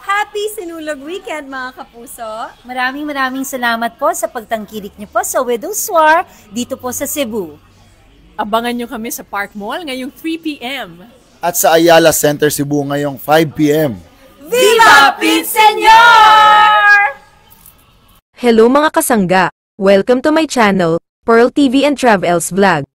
Happy Sinulog Weekend mga kapuso! Maraming salamat po sa pagtangkilik niyo po sa Widow's War dito po sa Cebu. Abangan nyo kami sa Park Mall ngayong 3 p.m. At sa Ayala Center Cebu ngayong 5 p.m. Viva Pete Senyor! Hello mga kasangga! Welcome to my channel, Pearl TV and Travels Vlog.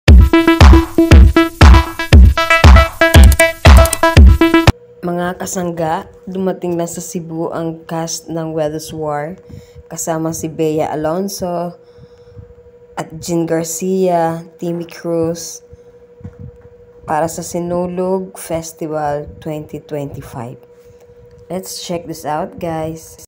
Mga kasangga, dumating na sa Cebu ang cast ng Widow's War kasama si Bea Alonso at Jean Garcia, Timmy Cruz para sa Sinulog Festival 2025. Let's check this out, guys.